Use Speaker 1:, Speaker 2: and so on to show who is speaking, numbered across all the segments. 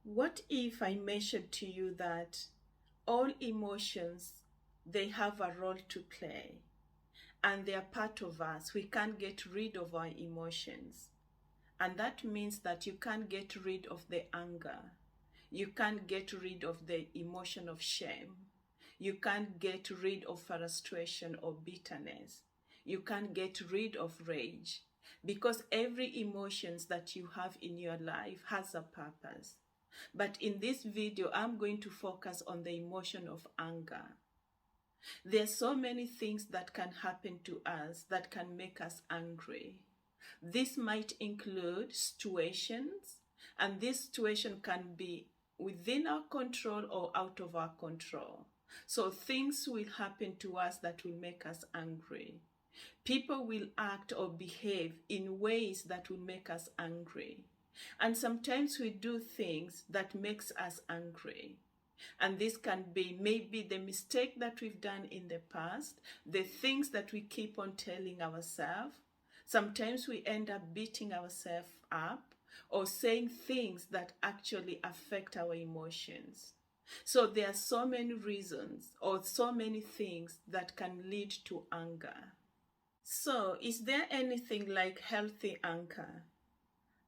Speaker 1: What if I mentioned to you that all emotions, they have a role to play and they are part of us. We can't get rid of our emotions. And that means that you can't get rid of the anger. You can't get rid of the emotion of shame. You can't get rid of frustration or bitterness. You can't get rid of rage, because every emotions that you have in your life has a purpose. But in this video, I'm going to focus on the emotion of anger. There are so many things that can happen to us that can make us angry. This might include situations, and this situation can be within our control or out of our control. So things will happen to us that will make us angry. People will act or behave in ways that will make us angry. And sometimes we do things that makes us angry. And this can be maybe the mistake that we've done in the past, the things that we keep on telling ourselves. Sometimes we end up beating ourselves up or saying things that actually affect our emotions. So there are so many reasons or so many things that can lead to anger. So is there anything like healthy anger?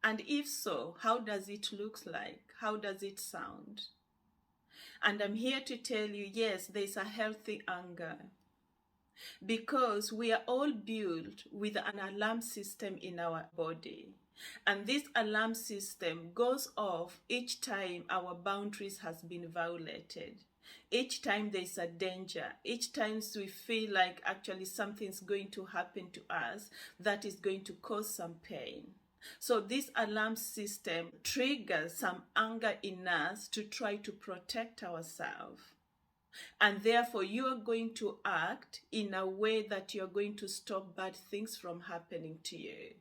Speaker 1: And if so, how does it look like? How does it sound? And I'm here to tell you, yes, there's a healthy anger. Because we are all built with an alarm system in our body. And this alarm system goes off each time our boundaries has been violated. Each time there's a danger, each time we feel like actually something's going to happen to us that is going to cause some pain. So this alarm system triggers some anger in us to try to protect ourselves. And therefore you are going to act in a way that you're going to stop bad things from happening to you.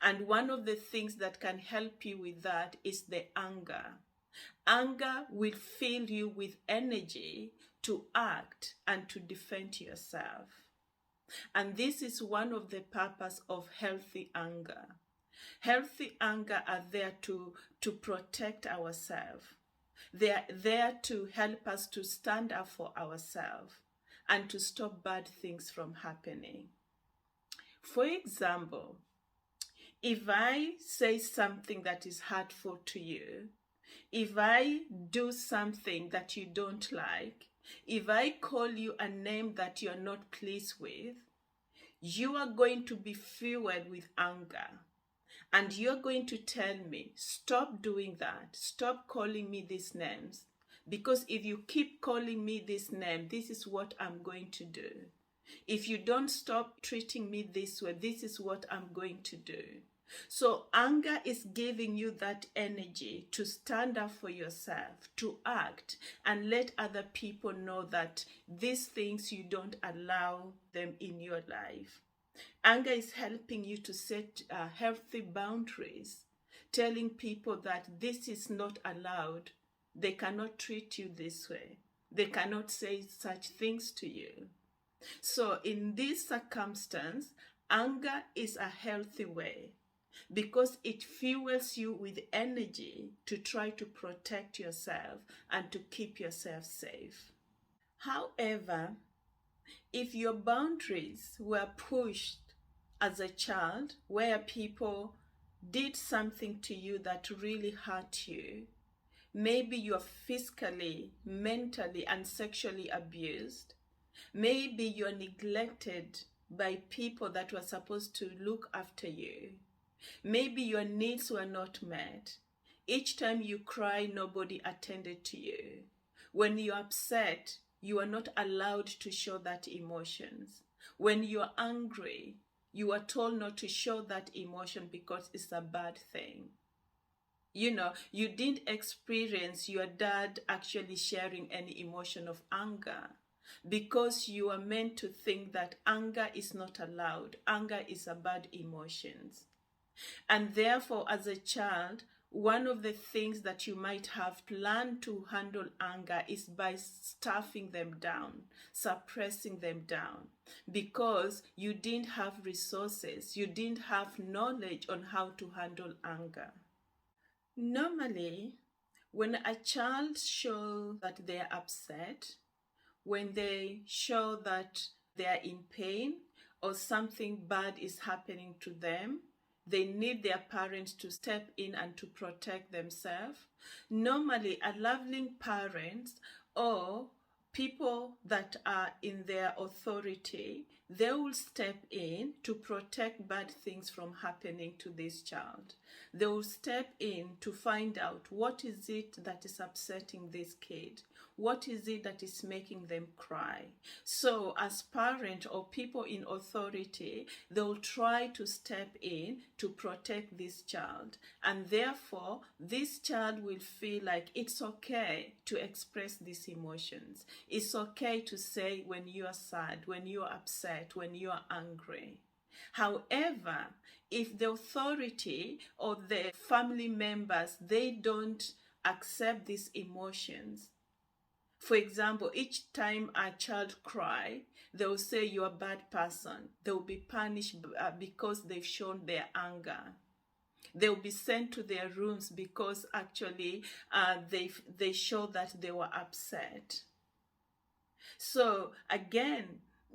Speaker 1: And one of the things that can help you with that is the anger. Anger will fill you with energy to act and to defend yourself. And this is one of the purpose of healthy anger. Healthy anger are there to protect ourselves. They are there to help us to stand up for ourselves and to stop bad things from happening. For example, if I say something that is hurtful to you, if I do something that you don't like, if I call you a name that you're not pleased with, you are going to be fueled with anger. And you're going to tell me, stop doing that. Stop calling me these names. Because if you keep calling me this name, this is what I'm going to do. If you don't stop treating me this way, this is what I'm going to do. So anger is giving you that energy to stand up for yourself, to act, and let other people know that these things you don't allow them in your life. Anger is helping you to set healthy boundaries, telling people that this is not allowed. They cannot treat you this way. They cannot say such things to you. So in this circumstance, anger is a healthy way because it fuels you with energy to try to protect yourself and to keep yourself safe. However, if your boundaries were pushed as a child, where people did something to you that really hurt you, maybe you're physically, mentally, and sexually abused, maybe you're neglected by people that were supposed to look after you, maybe your needs were not met. Each time you cry, nobody attended to you. When you're upset, you are not allowed to show that emotions. When you're angry, you are told not to show that emotion because it's a bad thing. You know, you didn't experience your dad actually sharing any emotion of anger because you are meant to think that anger is not allowed. Anger is a bad emotion. And therefore, as a child, one of the things that you might have learned to handle anger is by stuffing them down, suppressing them down, because you didn't have resources, you didn't have knowledge on how to handle anger. Normally, When a child shows that they are upset, when they show that they are in pain or something bad is happening to them, they need their parents to step in and to protect themselves. Normally, a loving parent or people that are in their authority, they will step in to protect bad things from happening to this child. They will step in to find out what is it that is upsetting this kid. What is it that is making them cry? So as parents or people in authority, they'll try to step in to protect this child. And therefore, this child will feel like it's okay to express these emotions. It's okay to say when you are sad, when you are upset, when you are angry. However, if the authority or the family members, they don't accept these emotions, for example, each time a child cries, they will say you're a bad person. They will be punished because they've shown their anger. They will be sent to their rooms because actually they show that they were upset. So again,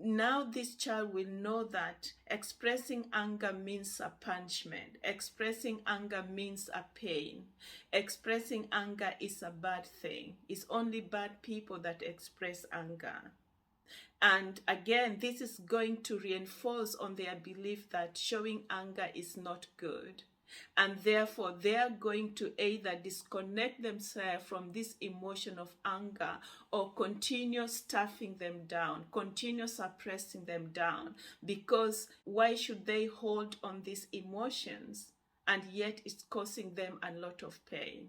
Speaker 1: now this child will know that expressing anger means a punishment. Expressing anger means a pain. Expressing anger is a bad thing. It's only bad people that express anger. And again, this is going to reinforce on their belief that showing anger is not good. And therefore, they are going to either disconnect themselves from this emotion of anger or continue stuffing them down, continue suppressing them down. Because why should they hold on these emotions? And yet it's causing them a lot of pain.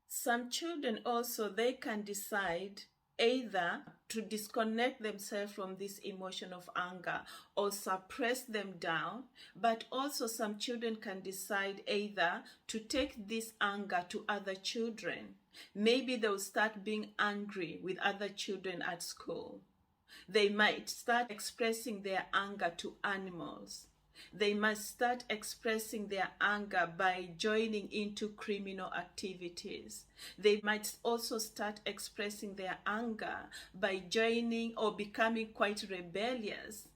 Speaker 1: Some children also, they can decide either to disconnect themselves from this emotion of anger or suppress them down, but also some children can decide either to take this anger to other children. Maybe they'll start being angry with other children at school. They might start expressing their anger to animals. They must start expressing their anger by joining into criminal activities. They might also start expressing their anger by joining or becoming quite rebellious.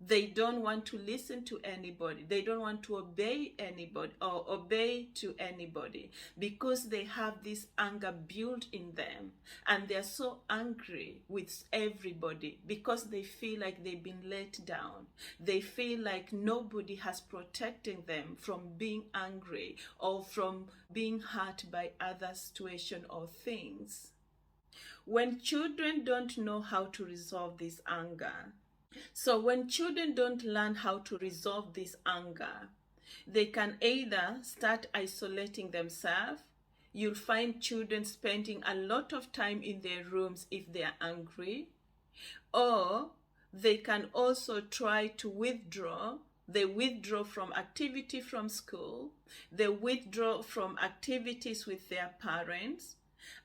Speaker 1: They don't want to listen to anybody. They don't want to obey anybody or obey to anybody because they have this anger built in them. And they're so angry with everybody because they feel like they've been let down. They feel like nobody has protected them from being angry or from being hurt by other situations or things. When children don't know how to resolve this anger, so when children don't learn how to resolve this anger, they can either start isolating themselves. You'll find children spending a lot of time in their rooms if they are angry. Or they can also try to withdraw. They withdraw from activity from school. They withdraw from activities with their parents.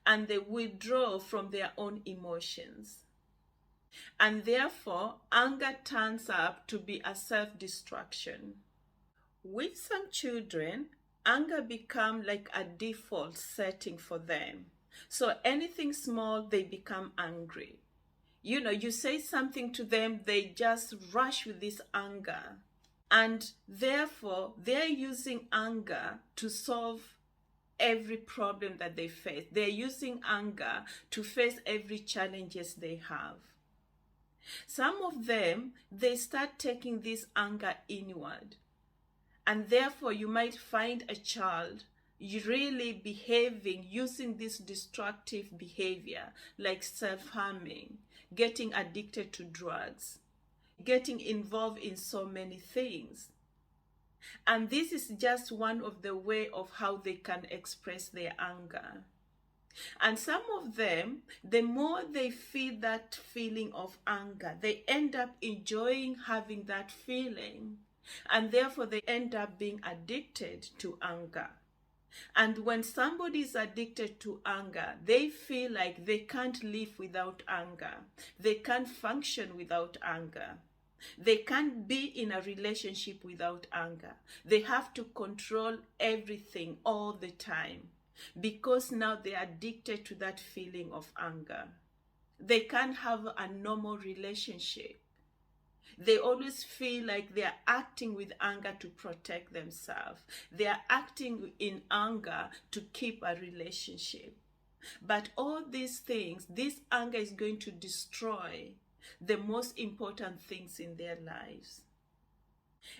Speaker 1: And they withdraw from their own emotions. And therefore, anger turns up to be a self-destruction. With some children, anger becomes like a default setting for them. So anything small, they become angry. You say something to them, they just rush with this anger. And therefore, they're using anger to solve every problem that they face. They're using anger to face every challenges they have. Some of them, they start taking this anger inward. And therefore, you might find a child really behaving, using this destructive behavior, like self-harming, getting addicted to drugs, getting involved in so many things. And this is just one of the way of how they can express their anger. And some of them, the more they feel that feeling of anger, they end up enjoying having that feeling. And therefore, they end up being addicted to anger. And when somebody is addicted to anger, they feel like they can't live without anger. They can't function without anger. They can't be in a relationship without anger. They have to control everything all the time. because now they're addicted to that feeling of anger. They can't have a normal relationship. They always feel like they are acting with anger to protect themselves. They are acting in anger to keep a relationship. But all these things, this anger is going to destroy the most important things in their lives.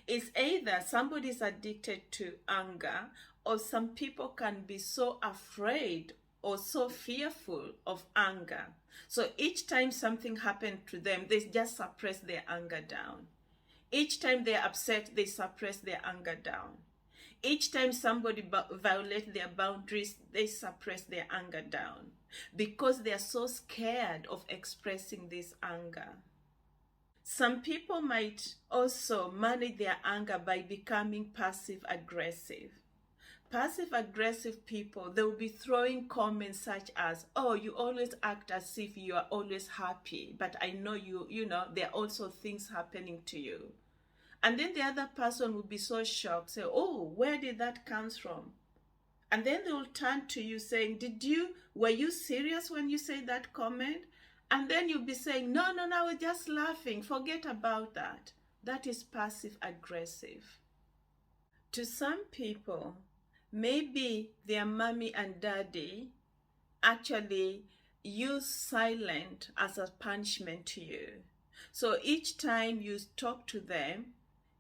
Speaker 1: It's either somebody is addicted to anger, or some people can be so afraid or so fearful of anger. So each time something happened to them, they just suppress their anger down. Each time they're upset, they suppress their anger down. Each time somebody violates their boundaries, they suppress their anger down because they are so scared of expressing this anger. Some people might also manage their anger by becoming passive aggressive. Passive aggressive people, they will be throwing comments such as, oh, you always act as if you are always happy, but I know you know, there are also things happening to you. And then the other person will be so shocked, say, oh, where did that come from? And then they will turn to you saying, were you serious when you said that comment? And then you'll be saying, no, I was just laughing. Forget about that. That is passive aggressive. To some people, maybe their mommy and daddy actually use silence as a punishment to you. So each time you talk to them,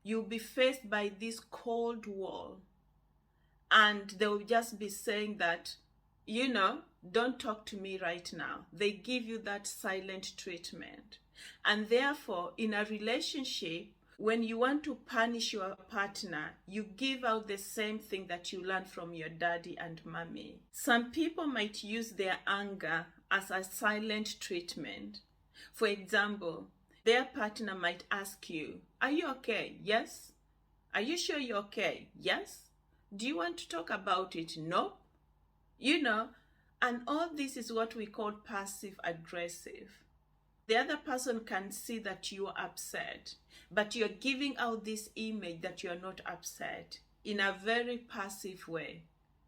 Speaker 1: you'll be faced by this cold wall. And they'll just be saying that, don't talk to me right now. They give you that silent treatment. And therefore, in a relationship, when you want to punish your partner, you give out the same thing that you learned from your daddy and mommy. Some people might use their anger as a silent treatment. For example, their partner might ask you, are you okay? Yes. Are you sure you're okay? Yes. Do you want to talk about it? No. And all this is what we call passive aggressive. The other person can see that you are upset, but you're giving out this image that you're not upset in a very passive way.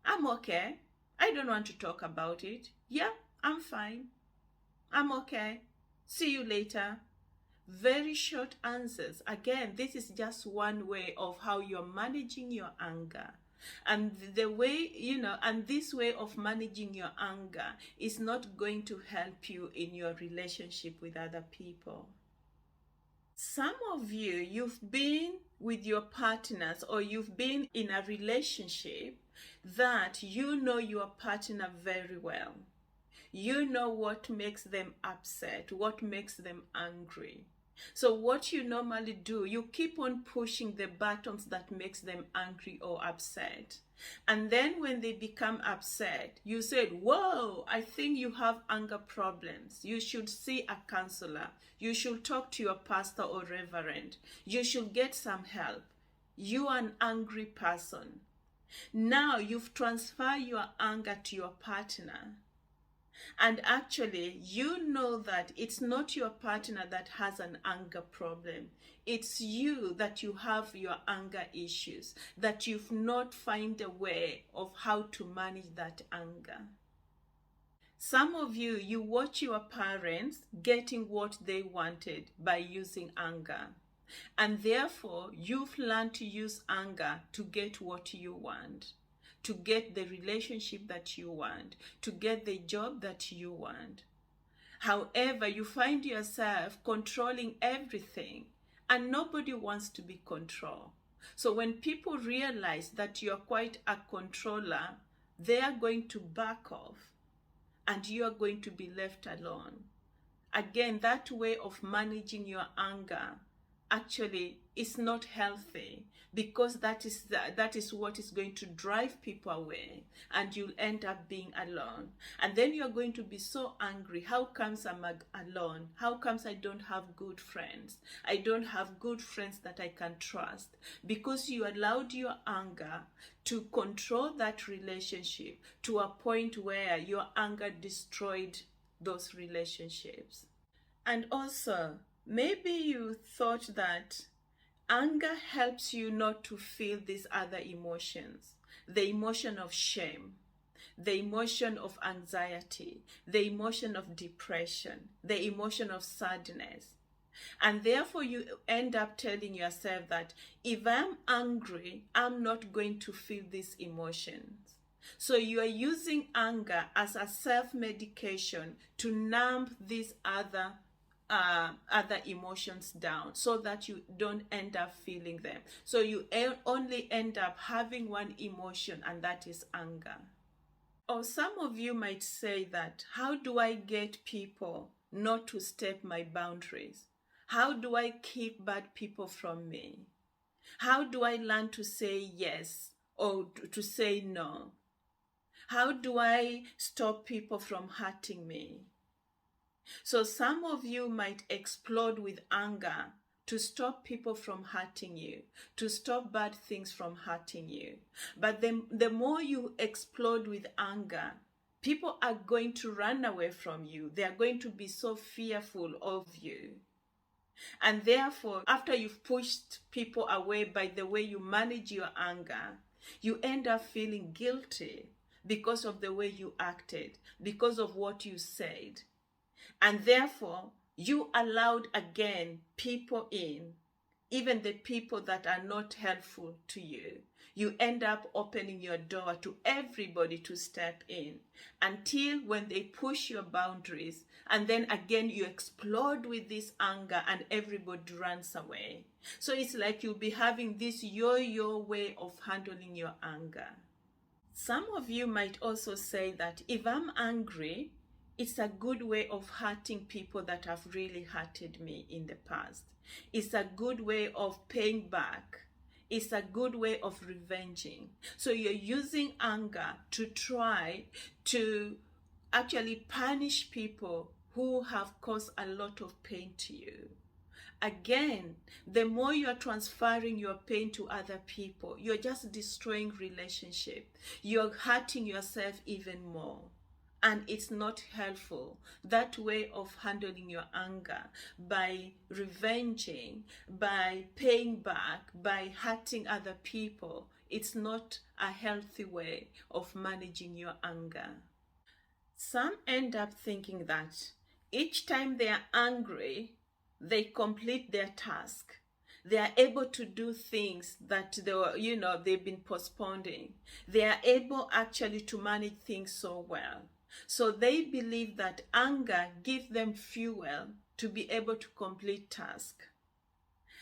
Speaker 1: I'm okay. I don't want to talk about it. Yeah, I'm fine. I'm okay. See you later. Very short answers. Again, this is just one way of how you're managing your anger. And the way, and this way of managing your anger is not going to help you in your relationship with other people. Some of you, you've been with your partners or you've been in a relationship that you know your partner very well. You know what makes them upset, what makes them angry. So what you normally do, you keep on pushing the buttons that makes them angry or upset. And then when they become upset, you said, whoa, I think you have anger problems. You should see a counselor. You should talk to your pastor or reverend. You should get some help. You are an angry person. Now you've transferred your anger to your partner. And actually, you know that it's not your partner that has an anger problem. It's you that you have your anger issues, that you've not found a way of how to manage that anger. Some of you, you watch your parents getting what they wanted by using anger. And therefore, you've learned to use anger to get what you want, to get the relationship that you want, to get the job that you want. However, you find yourself controlling everything, and nobody wants to be controlled. So when people realize that you're quite a controller, they are going to back off, and you are going to be left alone. Again, that way of managing your anger actually is not healthy, because that is what is going to drive people away, and you'll end up being alone. And then you're going to be so angry. How comes I'm alone? How comes I don't have good friends? I don't have good friends that I can trust, because you allowed your anger to control that relationship to a point where your anger destroyed those relationships. And also, maybe you thought that anger helps you not to feel these other emotions, the emotion of shame. the emotion of anxiety, the emotion of depression, the emotion of sadness. And therefore, you end up telling yourself that if I'm angry, I'm not going to feel these emotions. So you are using anger as a self-medication to numb these other emotions down so that you don't end up feeling them. So you only end up having one emotion, and that is anger. Or some of you might say that, how do I get people not to step my boundaries? How do I keep bad people from me? How do I learn to say yes or to say no? How do I stop people from hurting me? So some of you might explode with anger to stop people from hurting you, to stop bad things from hurting you. But the more you explode with anger, people are going to run away from you. They are going to be so fearful of you. And therefore, after you've pushed people away by the way you manage your anger, you end up feeling guilty because of the way you acted, because of what you said. And therefore, you allowed again people in, even the people that are not helpful to you. You end up opening your door to everybody to step in until when they push your boundaries, and then again you explode with this anger and everybody runs away. So it's like you'll be having this yo-yo way of handling your anger. Some of you might also say that if I'm angry, it's a good way of hurting people that have really hurted me in the past. It's a good way of paying back. It's a good way of revenging. So you're using anger to try to actually punish people who have caused a lot of pain to you. Again, the more you are transferring your pain to other people, you're just destroying relationship. You're hurting yourself even more. And it's not helpful. That way of handling your anger, by revenging, by paying back, by hurting other people, it's not a healthy way of managing your anger. Some end up thinking that each time they are angry, they complete their task. They are able to do things that they've been postponing. They are able actually to manage things so well. So they believe that anger gives them fuel to be able to complete tasks.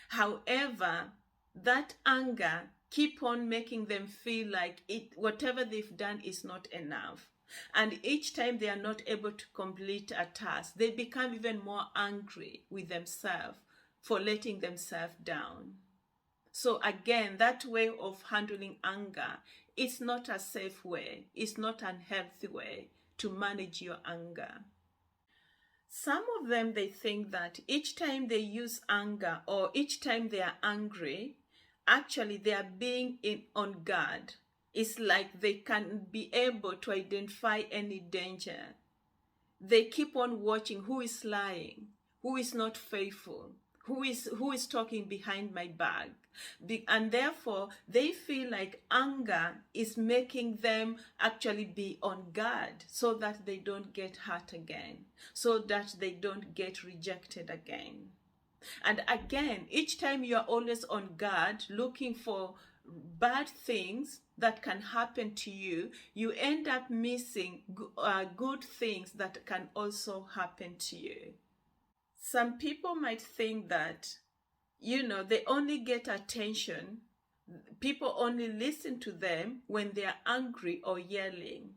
Speaker 1: However, that anger keep on making them feel like whatever they've done is not enough. And each time they are not able to complete a task, they become even more angry with themselves for letting themselves down. So again, that way of handling anger is not a safe way. It's not a healthy way to manage your anger. Some of them, they think that each time they use anger or each time they are angry, actually they are being on guard. It's like they can be able to identify any danger. They keep on watching who is lying, who is not faithful, who is talking behind my back. And therefore, they feel like anger is making them actually be on guard so that they don't get hurt again, so that they don't get rejected again. And again, each time you're always on guard, looking for bad things that can happen to you, you end up missing good things that can also happen to you. Some people might think that, they only get attention, people only listen to them when they are angry or yelling.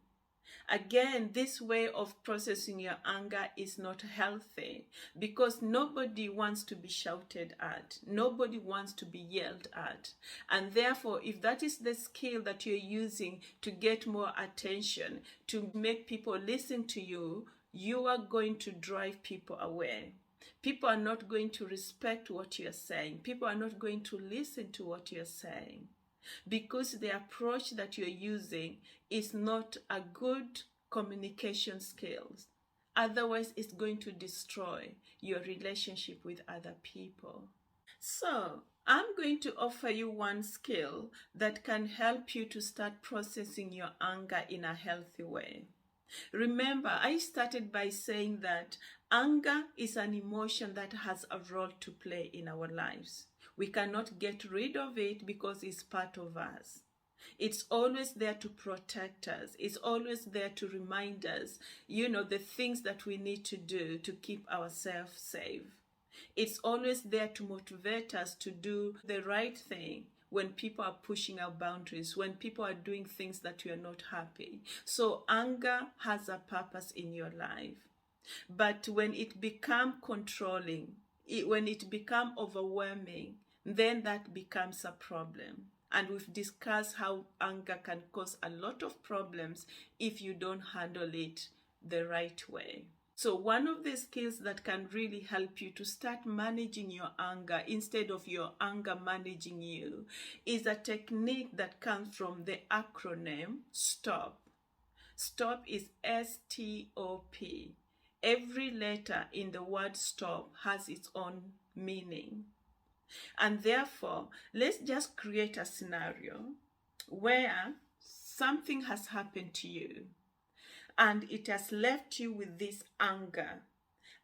Speaker 1: Again, this way of processing your anger is not healthy because nobody wants to be shouted at. Nobody wants to be yelled at. And therefore, if that is the skill that you're using to get more attention, to make people listen to you, you are going to drive people away. People are not going to respect what you're saying. People are not going to listen to what you're saying, because the approach that you're using is not a good communication skills. Otherwise, it's going to destroy your relationship with other people. So, I'm going to offer you one skill that can help you to start processing your anger in a healthy way. Remember, I started by saying that anger is an emotion that has a role to play in our lives. We cannot get rid of it because it's part of us. It's always there to protect us. It's always there to remind us, the things that we need to do to keep ourselves safe. It's always there to motivate us to do the right thing when people are pushing our boundaries, when people are doing things that we are not happy. So anger has a purpose in your life. But when it becomes controlling, when it becomes overwhelming, then that becomes a problem. And we've discussed how anger can cause a lot of problems if you don't handle it the right way. So one of the skills that can really help you to start managing your anger instead of your anger managing you is a technique that comes from the acronym STOP. STOP is S-T-O-P. Every letter in the word STOP has its own meaning. And therefore, let's just create a scenario where something has happened to you and it has left you with this anger,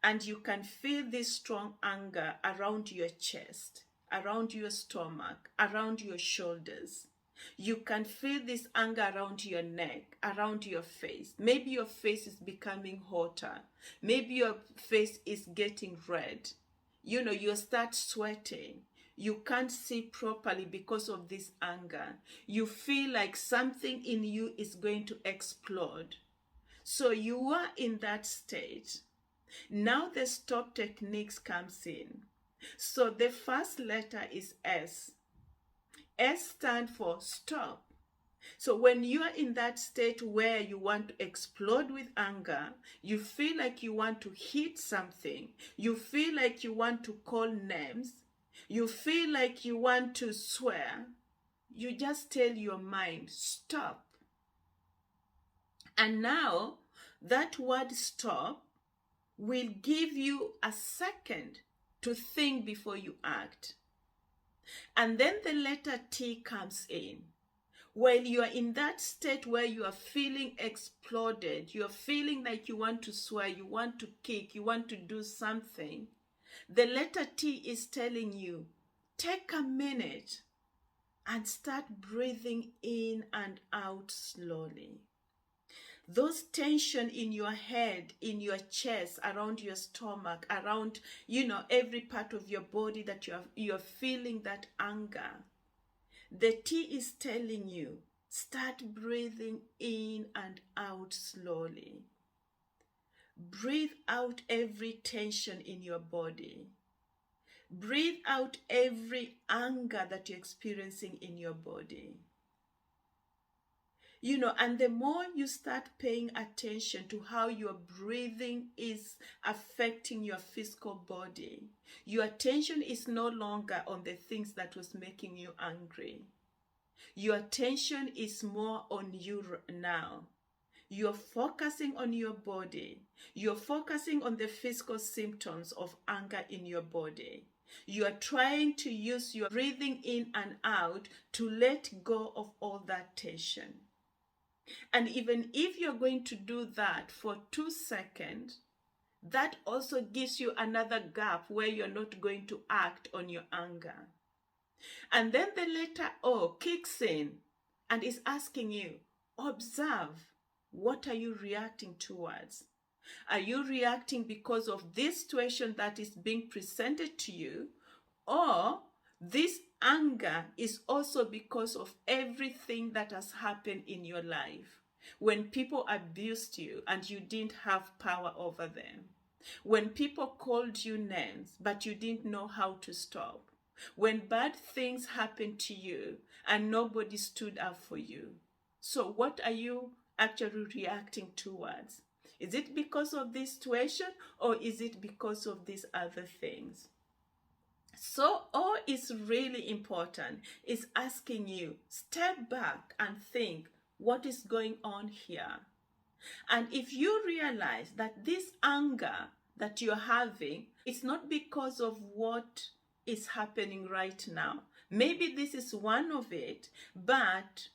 Speaker 1: and you can feel this strong anger around your chest, around your stomach, around your shoulders. You can feel this anger around your neck, around your face. Maybe your face is becoming hotter. Maybe your face is getting red. You start sweating. You can't see properly because of this anger. You feel like something in you is going to explode. So you are in that state. Now the STOP techniques comes in. So the first letter is S. S stands for stop. So when you are in that state where you want to explode with anger, you feel like you want to hit something, you feel like you want to call names, you feel like you want to swear, you just tell your mind, stop. And now that word stop will give you a second to think before you act. And then the letter T comes in. While you are in that state where you are feeling exploded, you are feeling like you want to swear, you want to kick, you want to do something, the letter T is telling you, take a minute and start breathing in and out slowly. Those tension in your head, in your chest, around your stomach, around, every part of your body that you're feeling that anger. The T is telling you, start breathing in and out slowly. Breathe out every tension in your body. Breathe out every anger that you're experiencing in your body. And the more you start paying attention to how your breathing is affecting your physical body, your attention is no longer on the things that was making you angry. Your attention is more on you now. You're focusing on your body. You're focusing on the physical symptoms of anger in your body. You are trying to use your breathing in and out to let go of all that tension. And even if you're going to do that for 2 seconds, that also gives you another gap where you're not going to act on your anger. And then the letter O kicks in and is asking you, observe, what are you reacting towards? Are you reacting because of this situation that is being presented to you, or this anger is also because of everything that has happened in your life? When people abused you and you didn't have power over them. When people called you names but you didn't know how to stop. When bad things happened to you and nobody stood up for you. So what are you actually reacting towards? Is it because of this situation, or is it because of these other things? So O is really important. It's asking you, step back and think, what is going on here? And if you realize that this anger that you're having, it's not because of what is happening right now. Maybe this is one of it, but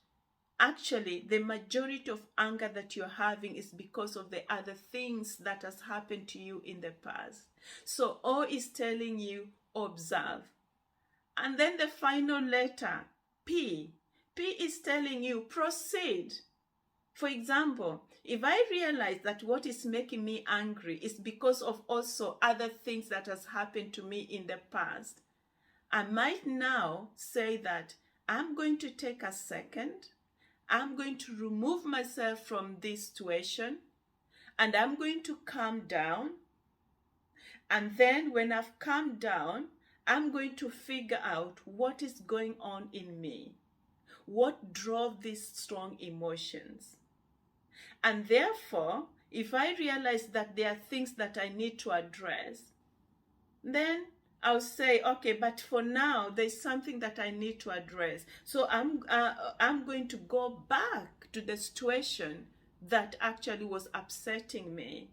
Speaker 1: actually the majority of anger that you're having is because of the other things that has happened to you in the past. So O is telling you observe. And then the final letter, P. P is telling you proceed. For example, if I realize that what is making me angry is because of also other things that has happened to me in the past, I might now say that I'm going to take a second, I'm going to remove myself from this situation, and I'm going to calm down. And then when I've calmed down, I'm going to figure out what is going on in me. What drove these strong emotions? And therefore, if I realize that there are things that I need to address, then I'll say, okay, but for now, there's something that I need to address. So I'm going to go back to the situation that actually was upsetting me.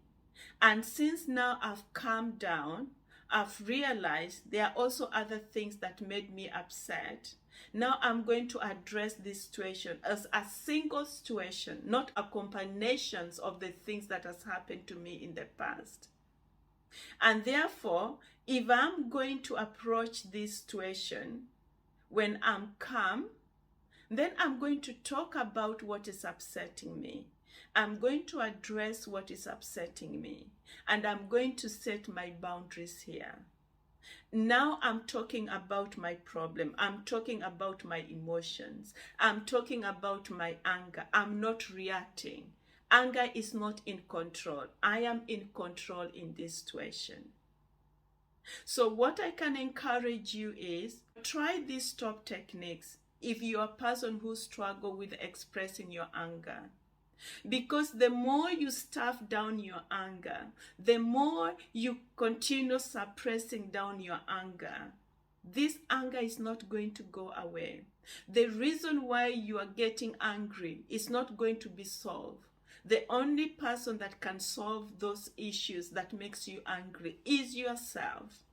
Speaker 1: And since now I've calmed down, I've realized there are also other things that made me upset. Now I'm going to address this situation as a single situation, not a combination of the things that has happened to me in the past. And therefore, if I'm going to approach this situation when I'm calm, then I'm going to talk about what is upsetting me. I'm going to address what is upsetting me. And I'm going to set my boundaries here. Now I'm talking about my problem. I'm talking about my emotions. I'm talking about my anger. I'm not reacting. Anger is not in control. I am in control in this situation. So what I can encourage you is try these stop techniques if you're a person who struggles with expressing your anger. Because the more you stuff down your anger, the more you continue suppressing down your anger, this anger is not going to go away. The reason why you are getting angry is not going to be solved. The only person that can solve those issues that makes you angry is yourself.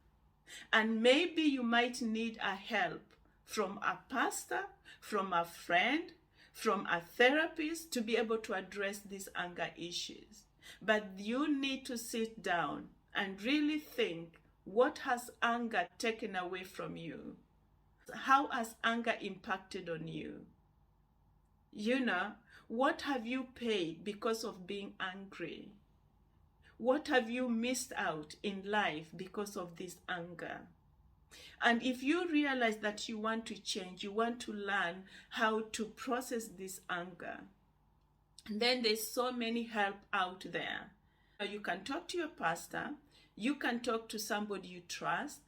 Speaker 1: And maybe you might need a help from a pastor, from a friend, from a therapist to be able to address these anger issues. But you need to sit down and really think, what has anger taken away from you? How has anger impacted on you? What have you paid because of being angry? What have you missed out in life because of this anger? And if you realize that you want to change, you want to learn how to process this anger, then there's so many help out there. You can talk to your pastor, you can talk to somebody you trust,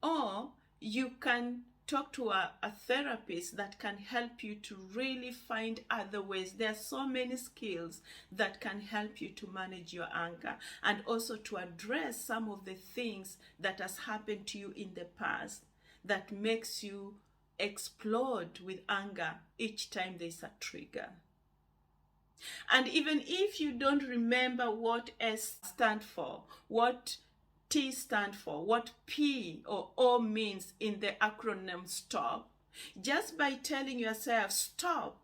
Speaker 1: or you can talk to a therapist that can help you to really find other ways. There are so many skills that can help you to manage your anger and also to address some of the things that has happened to you in the past that makes you explode with anger each time there's a trigger. And even if you don't remember what S stands for, what T stand for, what P or O means in the acronym STOP, just by telling yourself stop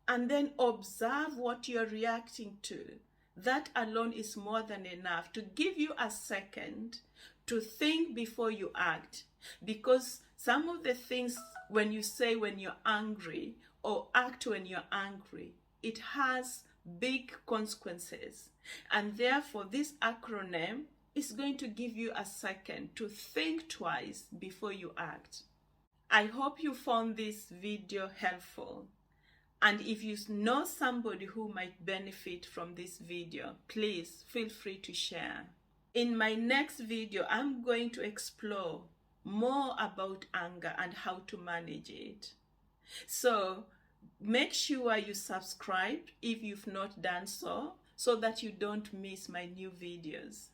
Speaker 1: and then observe what you're reacting to, that alone is more than enough to give you a second to think before you act. Because some of the things when you say when you're angry or act when you're angry, it has big consequences. And therefore this acronym is going to give you a second to think twice before you act. I hope you found this video helpful. And if you know somebody who might benefit from this video, please feel free to share. In my next video, I'm going to explore more about anger and how to manage it. So make sure you subscribe if you've not done so that you don't miss my new videos.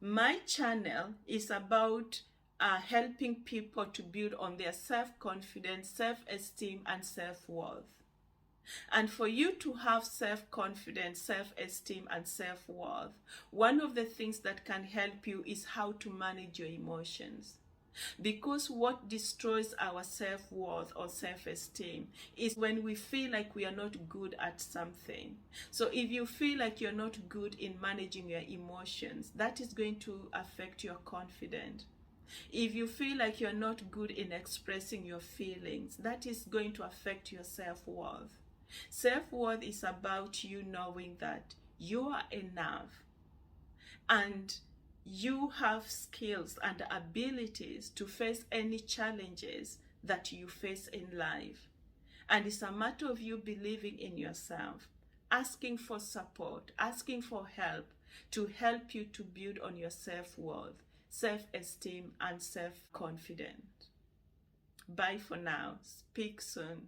Speaker 1: My channel is about helping people to build on their self-confidence, self-esteem, and self-worth. And for you to have self-confidence, self-esteem, and self-worth, one of the things that can help you is how to manage your emotions. Because what destroys our self-worth or self-esteem is when we feel like we are not good at something. So if you feel like you're not good in managing your emotions, that is going to affect your confidence. If you feel like you're not good in expressing your feelings, that is going to affect your self-worth. Self-worth is about you knowing that you are enough and you have skills and abilities to face any challenges that you face in life. And it's a matter of you believing in yourself, asking for support, asking for help to help you to build on your self-worth, self-esteem, and self-confidence. Bye for now. Speak soon.